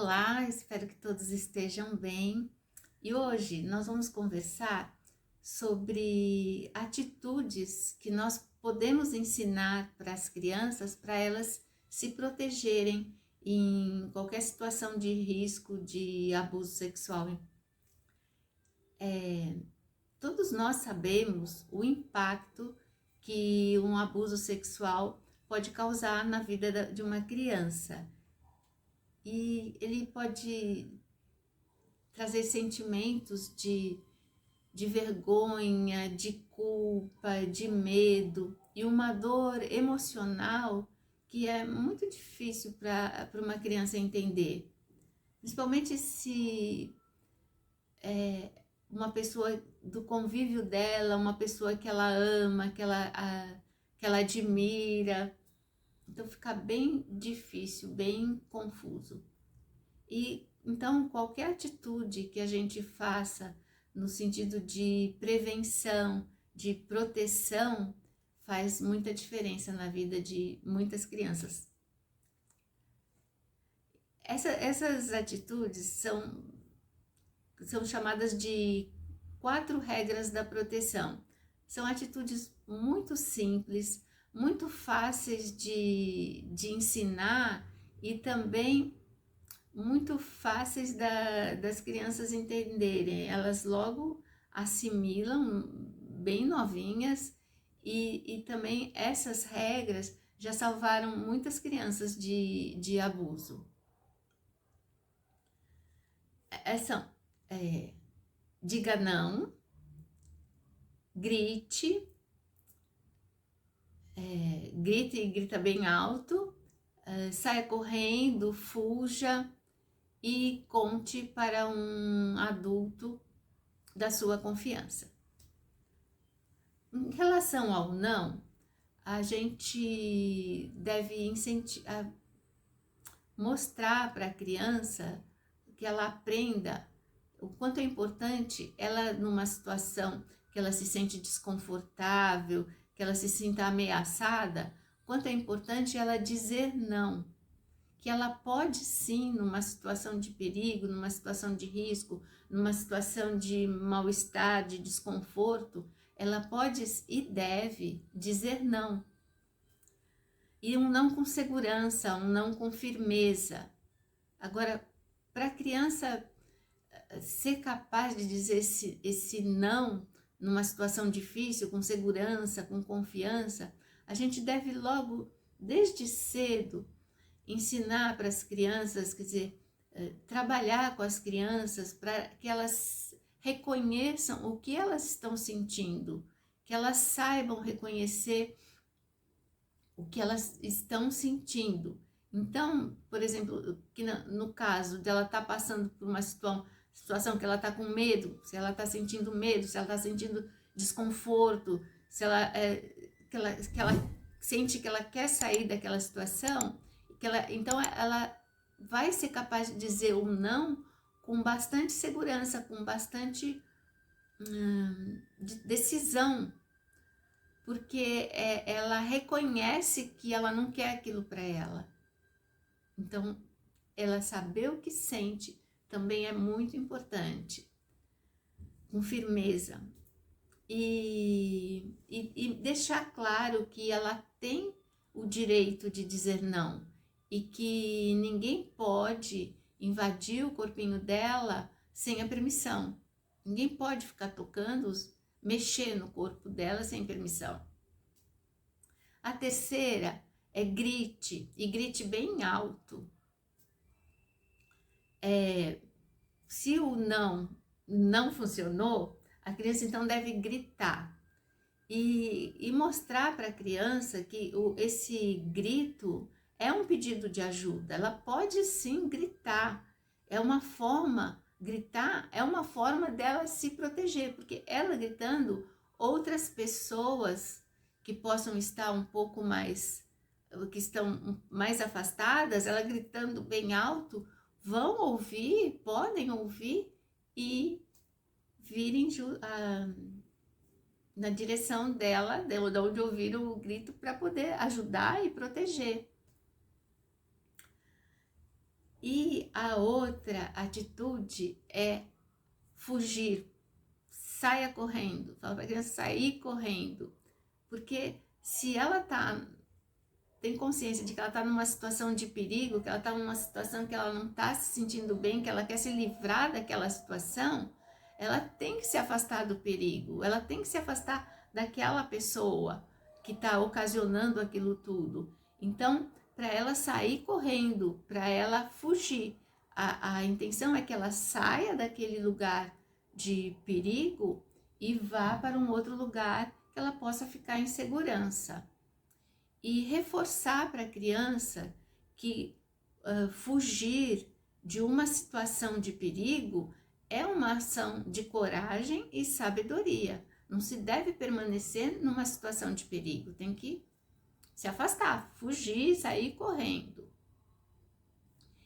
Olá, espero que todos estejam bem. E hoje nós vamos conversar sobre atitudes que nós podemos ensinar para as crianças para elas se protegerem em qualquer situação de risco de abuso sexual. Todos nós sabemos o impacto que um abuso sexual pode causar na vida de uma criança. E ele pode trazer sentimentos de vergonha, de culpa, de medo e uma dor emocional que é muito difícil para uma criança entender. Principalmente se uma pessoa do convívio dela, uma pessoa que ela ama, que ela admira. Então fica bem difícil, bem confuso. E então qualquer atitude que a gente faça no sentido de prevenção, de proteção, faz muita diferença na vida de muitas crianças. Essas atitudes são chamadas de 4 regras da proteção. São atitudes muito simples, muito fáceis de ensinar e também muito fáceis das crianças entenderem. Elas logo assimilam bem novinhas e também essas regras já salvaram muitas crianças de abuso. São diga não, grite, grite e grita bem alto, saia correndo, fuja e conte para um adulto da sua confiança. Em relação ao não, a gente deve mostrar para a criança que ela aprenda o quanto é importante ela, numa situação que ela se sente desconfortável, que ela se sinta ameaçada, quanto é importante ela dizer não. Que ela pode sim, numa situação de perigo, numa situação de risco, numa situação de mal-estar, de desconforto, ela pode e deve dizer não. E um não com segurança, um não com firmeza. Agora, para a criança ser capaz de dizer esse não numa situação difícil, com segurança, com confiança, a gente deve logo, desde cedo, ensinar para as crianças, quer dizer, trabalhar com as crianças para que elas reconheçam o que elas estão sentindo, que elas saibam reconhecer o que elas estão sentindo. Então, por exemplo, que no caso dela estar passando por uma situação que ela está com medo, se ela está sentindo medo, se ela está sentindo desconforto, se ela, que ela sente que ela quer sair daquela situação, então ela vai ser capaz de dizer um não com bastante segurança, com bastante decisão, porque ela reconhece que ela não quer aquilo para ela. Então, ela saber o que sente também é muito importante, com firmeza. E deixar claro que ela tem o direito de dizer não e que ninguém pode invadir o corpinho dela sem a permissão. Ninguém pode ficar tocando, mexer no corpo dela sem permissão. A terceira é grite, e grite bem alto. Se o não funcionou, a criança então deve gritar e mostrar para a criança que esse grito é um pedido de ajuda. Ela pode sim gritar, gritar é uma forma dela se proteger, porque ela gritando, outras pessoas que possam estar que estão mais afastadas, ela gritando bem alto, vão ouvir, podem ouvir e virem na direção dela, de onde ouviram o grito, para poder ajudar e proteger. E a outra atitude é fugir, saia correndo, fala para a criança sair correndo, porque se ela tem consciência de que ela está numa situação de perigo, que ela está numa situação que ela não está se sentindo bem, que ela quer se livrar daquela situação, ela tem que se afastar do perigo, ela tem que se afastar daquela pessoa que está ocasionando aquilo tudo. Então, para ela sair correndo, para ela fugir, a intenção é que ela saia daquele lugar de perigo e vá para um outro lugar que ela possa ficar em segurança. E reforçar para a criança que fugir de uma situação de perigo é uma ação de coragem e sabedoria. Não se deve permanecer numa situação de perigo, tem que se afastar, fugir, sair correndo.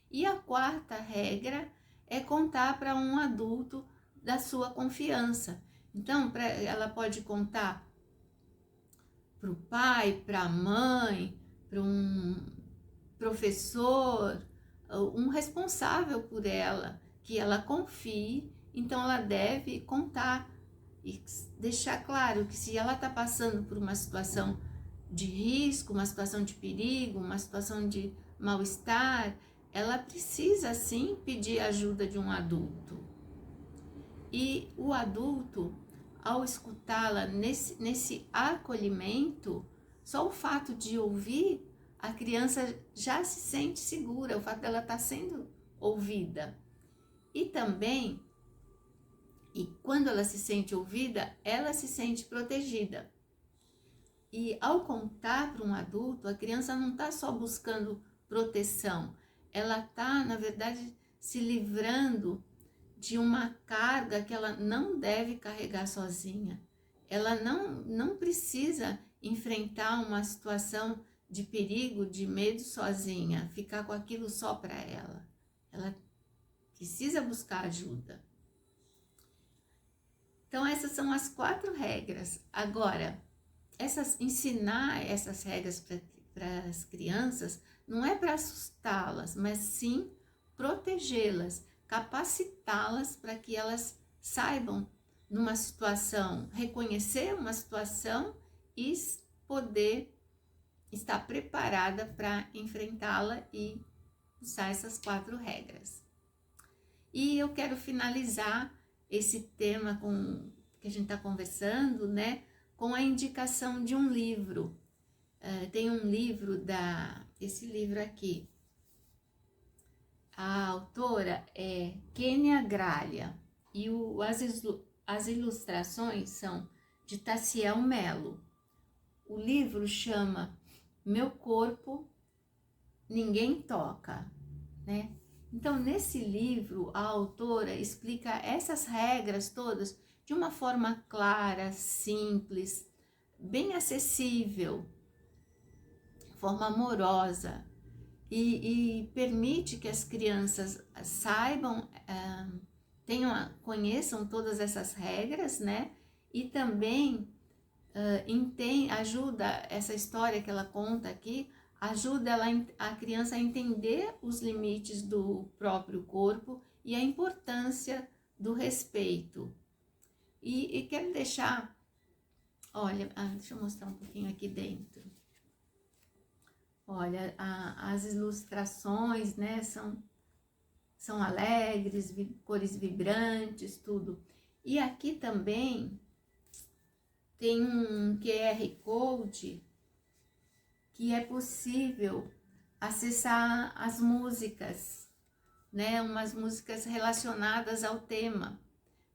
E a quarta regra é contar para um adulto da sua confiança. Então, ela pode contar para o pai, para a mãe, para um professor, um responsável por ela, que ela confie, então ela deve contar e deixar claro que se ela está passando por uma situação de risco, uma situação de perigo, uma situação de mal-estar, ela precisa sim pedir ajuda de um adulto. E o adulto, ao escutá-la nesse acolhimento, só o fato de ouvir, a criança já se sente segura, o fato dela estar sendo ouvida. E também, quando ela se sente ouvida, ela se sente protegida. E ao contar para um adulto, a criança não está só buscando proteção, ela está, na verdade, se livrando de uma carga que ela não deve carregar sozinha. Ela não precisa enfrentar uma situação de perigo, de medo sozinha, ficar com aquilo só para ela. Ela precisa buscar ajuda. Então, essas são as 4 regras. Agora, ensinar essas regras para as crianças não é para assustá-las, mas sim protegê-las, capacitá-las para que elas saibam numa situação, reconhecer uma situação e poder estar preparada para enfrentá-la e usar essas 4 regras. E eu quero finalizar esse tema que a gente está conversando, né, com a indicação de um livro. Tem um livro esse livro aqui. A autora é Kênia Gralha e as ilustrações são de Taciel Melo. O livro chama Meu Corpo Ninguém Toca, né? Então, nesse livro, a autora explica essas regras todas de uma forma clara, simples, bem acessível, forma amorosa, e permite que as crianças saibam, conheçam todas essas regras, né? E também ajuda essa história que ela conta aqui, ajuda a criança a entender os limites do próprio corpo e a importância do respeito. E quero deixar, olha, deixa eu mostrar um pouquinho aqui dentro. Olha, as ilustrações, né, são alegres, cores vibrantes, tudo. E aqui também tem um QR Code que é possível acessar as músicas, né, umas músicas relacionadas ao tema.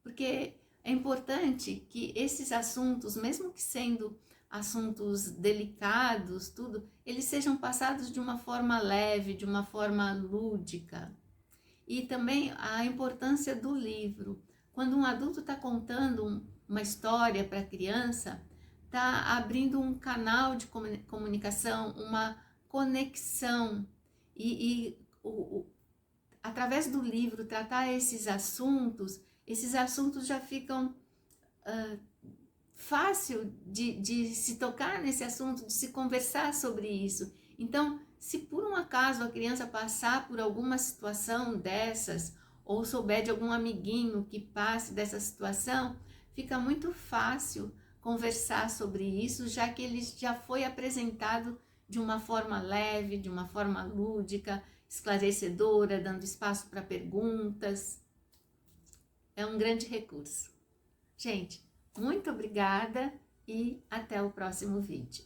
Porque é importante que esses assuntos, mesmo que sendo assuntos delicados, tudo, eles sejam passados de uma forma leve, de uma forma lúdica. E também a importância do livro. Quando um adulto está contando uma história para a criança, está abrindo um canal de comunicação, uma conexão. Através do livro, tratar esses assuntos já ficam fácil de se tocar nesse assunto, de se conversar sobre isso. Então, se por um acaso a criança passar por alguma situação dessas, ou souber de algum amiguinho que passe dessa situação, fica muito fácil conversar sobre isso, já que ele já foi apresentado de uma forma leve, de uma forma lúdica, esclarecedora, dando espaço para perguntas. É um grande recurso. Gente, muito obrigada e até o próximo vídeo.